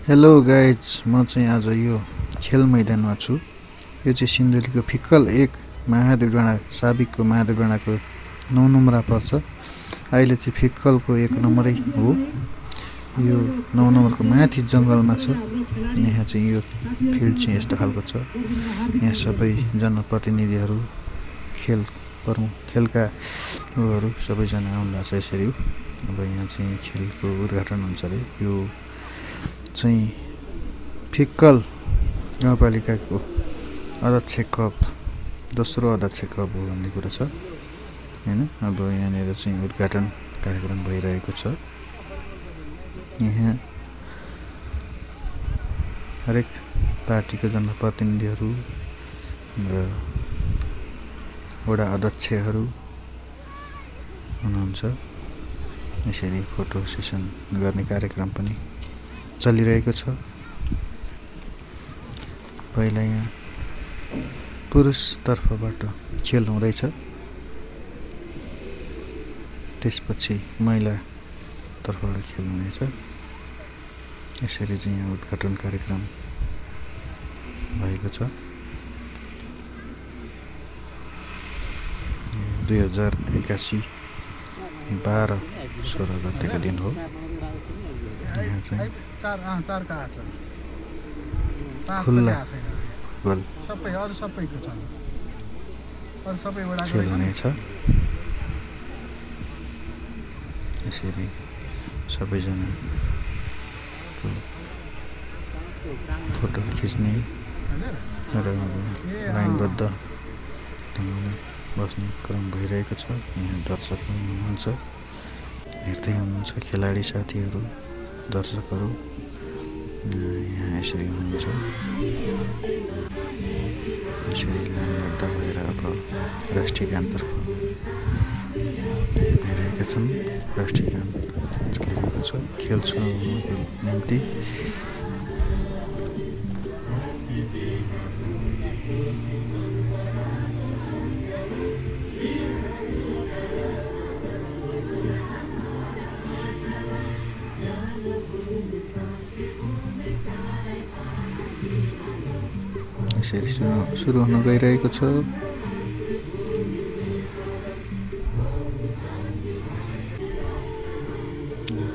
Hello guys, म चाहिँ आज यो खेल मैदानमा छु। यो चाहिँ सिन्धुलीको फिक्कल 1 महादेव डाँडा साबिकको महादेव डाँडाको 9 नम्बरमा पर्छ। अहिले चाहिँ फिक्कलको 1 नम्बरै हो। यो 9 नम्बरको माथि जङ्गलमा छ। यहाँ चाहिँ यो फिल्ड चाहिँ यस्तो खालको छ। यहाँ सबै जनप्रतिनिधिहरू खेलका उहरू सबैजना आउनुभएको छ। यसरी अब यहाँ चाहिँ खेलको उद्घाटन हुन्छ अरे। यो चाहिँ फिक्कल गाउँपालिकाको अध्यक्ष कप दोस्रो अध्यक्ष कप हो भन्ने कुरा छ हैन। अब यहाँनिर चाहिँ उद्घाटन कार्यक्रम भइरहेको छ। यहाँ हरेक पार्टीको जनप्रतिनिधिहरू र वडा अध्यक्षहरू हुनुहुन्छ। यसरी फोटो सेसन गर्ने कार्यक्रम पनि चलिरहेको छ। पहिला यहाँ पुरुष तर्फबाट खेल हुँदैछ, त्यसपछि महिला तर्फबाट खेल हुनेछ। यसरी चाहिँ यहाँ उद्घाटन कार्यक्रम भएको छ। 2081 12-16 गतेको दिन हो। यहाँ चाहिँ खुल्ला फुटबल खेल हुनेछ। यसरी सबैजना फोटोहरू खिच्ने र लाइनबद्ध बस्ने क्रम भइरहेको छ। यहाँ दर्शक पनि हुनुहुन्छ, हेर्दै हुनुहुन्छ। खेलाडी साथीहरू, दर्शकहरू यहाँ यसरी हुनुहुन्छ। यसरी लाइनबद्ध भएर अब राष्ट्रिय गानतर्फ भइरहेका छन्। राष्ट्रिय गान चलिरहेको छ। खेल सुरु हुनुको निम्ति यसरी सुरु हुन गइरहेको छ।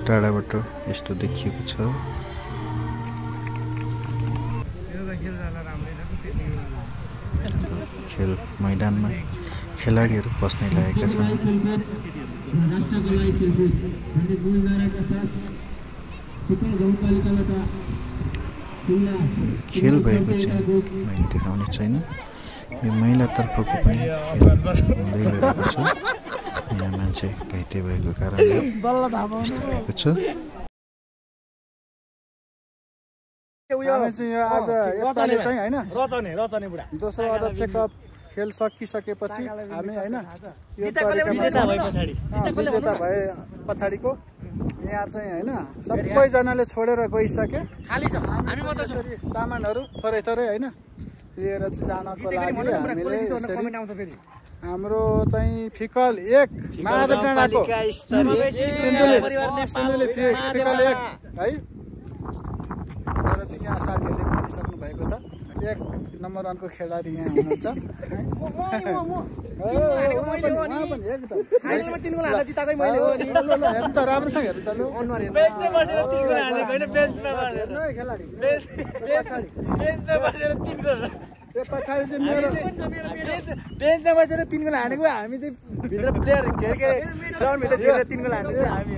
टाढाबाट यस्तो देखिएको छ। खेल मैदानमा खेलाडीहरू बस्नै लागेका छन्। खेल भएको चाहिँ मैले देखाउने छैन। यो महिलातर्फको पनि खेल हुँदै गएको छ। यहाँ मान्छे घाइते भएको कारणले यस्तो भएको छ। दोस्रो अध्यक्ष कप खेल सकिसकेपछि हामी हैन विजेता भए पछाडिको यहाँ चाहिँ हैन सबैजनाले छोडेर गइसके। खाली छ, हामी मात्र छौं। सामानहरू थोरै थोरै हैन लिएर जानको लागि हामीले हाम्रो चाहिँ फिक्कल 1 महादेव डाँडाको सिन्धुली फिक्कल 1 है र चाहिँ यहाँ साथीहरूले भनिसक्नु भएको छ। 1 नम्बर 1 को खेलाडी यहाँ हुनुहुन्छ। राम्रोसँग हेर्नु त पछाडि चाहिँ मेरो बेन्चमा बसेर 3 गोल हानेको हामी चाहिँ भित्र प्लेयर के ग्राउन्ड भित्र 3 गोल हानेको हामी।